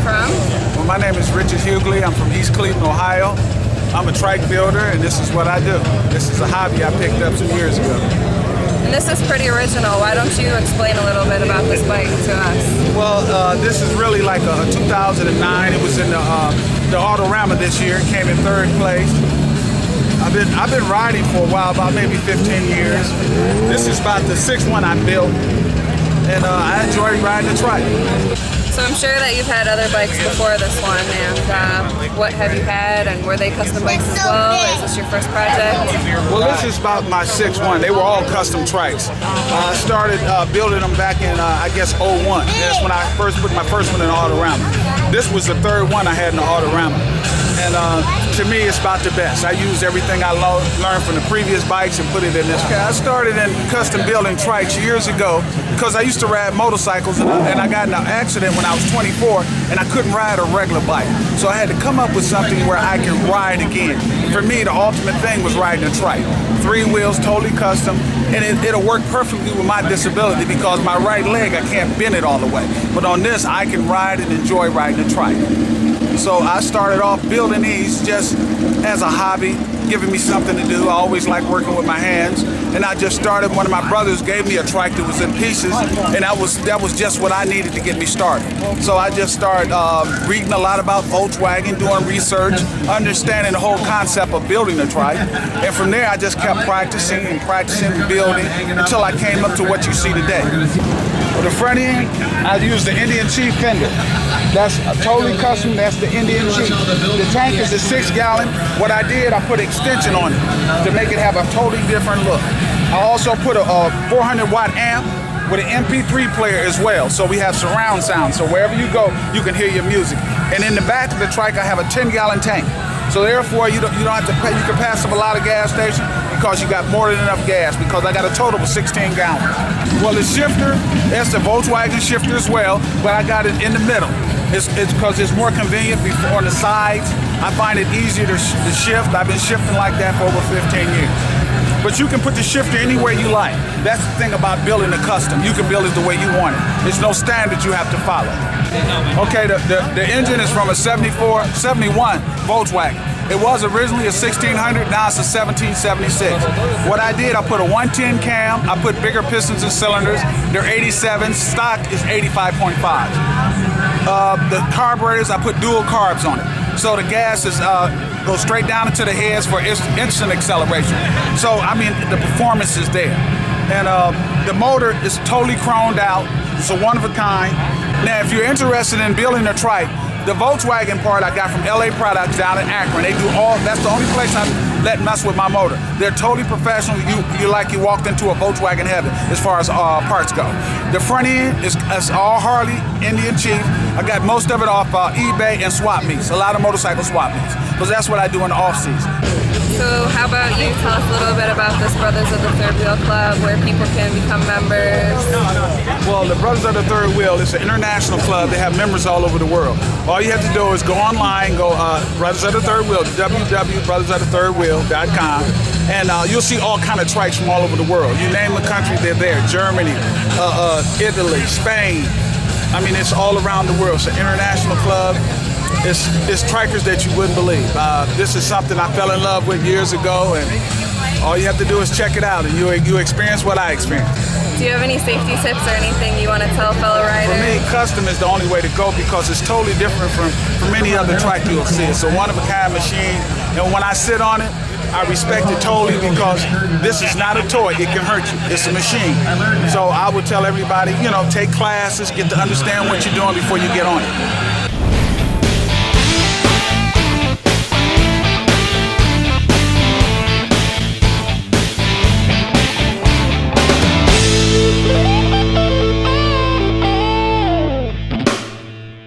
from? Well, my name is Richard Hughley. I'm from East Cleveland, Ohio. I'm a trike builder, and this is what I do. This is a hobby I picked up some years ago. And this is pretty original. Why don't you explain a little bit about this bike to us? Well, this is really like a 2009. It was in the Autorama this year. It came in third place. I've been riding for a while, about maybe 15 years. This is about the sixth one I built, and I enjoy riding the trike. So I'm sure that you've had other bikes before this one, and what have you had, and were they custom bikes as well, or is this your first project? Well, this is about my sixth one. They were all custom trikes. I started building them back in, I guess, '01. That's when I first put my first one in the Autorama. This was the third one I had in the Autorama. And to me, it's about the best. I use everything I learned from the previous bikes and put it in this. I started in custom building trikes years ago because I used to ride motorcycles, and I got in an accident when I was 24, and I couldn't ride a regular bike. So I had to come up with something where I can ride again. For me, the ultimate thing was riding a trike. 3 wheels, totally custom, and it'll work perfectly with my disability because my right leg, I can't bend it all the way. But on this, I can ride and enjoy riding a trike. So I started off building these just as a hobby, giving me something to do. I always like working with my hands. And I just started, one of my brothers gave me a trike that was in pieces, and that was just what I needed to get me started. So I just started reading a lot about Volkswagen, doing research, understanding the whole concept of building a trike. And from there, I just kept practicing and building until I came up to what you see today. For the front end, I used the Indian Chief fender. That's totally custom, that's the Indian Chief. The tank is a 6-gallon. What I did, I put extension on it to make it have a totally different look. I also put a 400-watt amp with an MP3 player as well, so we have surround sound. So wherever you go, you can hear your music. And in the back of the trike, I have a 10-gallon tank. So therefore, you don't have to pay. You can pass up a lot of gas stations because you got more than enough gas, because I got a total of 16 gallons. Well, the shifter, that's the Volkswagen shifter as well, but I got it in the middle. It's because it's more convenient on the sides. I find it easier to shift. I've been shifting like that for over 15 years. But you can put the shifter anywhere you like. That's the thing about building a custom. You can build it the way you want it. There's no standard you have to follow. Okay, the engine is from a 71 Volkswagen. It was originally a 1600, now it's a 1776. What I did, I put a 110 cam, I put bigger pistons and cylinders. They're 87, stock is 85.5. The carburetors, I put dual carbs on it. So the gas goes straight down into the heads for instant acceleration. So, I mean, the performance is there. And the motor is totally chromed out. It's a one of a kind. Now, if you're interested in building a trike, the Volkswagen part I got from LA Products down in Akron. They do that's the only place I let mess with my motor. They're totally professional. You like you walked into a Volkswagen heaven as far as parts go. The front end is all Harley, Indian Chief. I got most of it off eBay and swap meets, a lot of motorcycle swap meets, because that's what I do in the off season. So how about you tell us a little bit about this Brothers of the Third Wheel Club, where people can become members? Well, the Brothers of the Third Wheel is an international club. They have members all over the world. All you have to do is go online, go Brothers of the Third Wheel, www.brothersofthethird.wheel.com, and you'll see all kind of trikes from all over the world. You name the country, they're there. Germany, Italy, Spain. I mean, it's all around the world. It's an international club. It's trikers that you wouldn't believe. This is something I fell in love with years ago, and all you have to do is check it out, and you experience what I experienced. Do you have any safety tips or anything you want to tell fellow riders? For me, custom is the only way to go because it's totally different from any other trike you'll see. It's a one-of-a-kind machine, and when I sit on it, I respect it totally because this is not a toy. It can hurt you. It's a machine. So I would tell everybody, take classes, get to understand what you're doing before you get on it.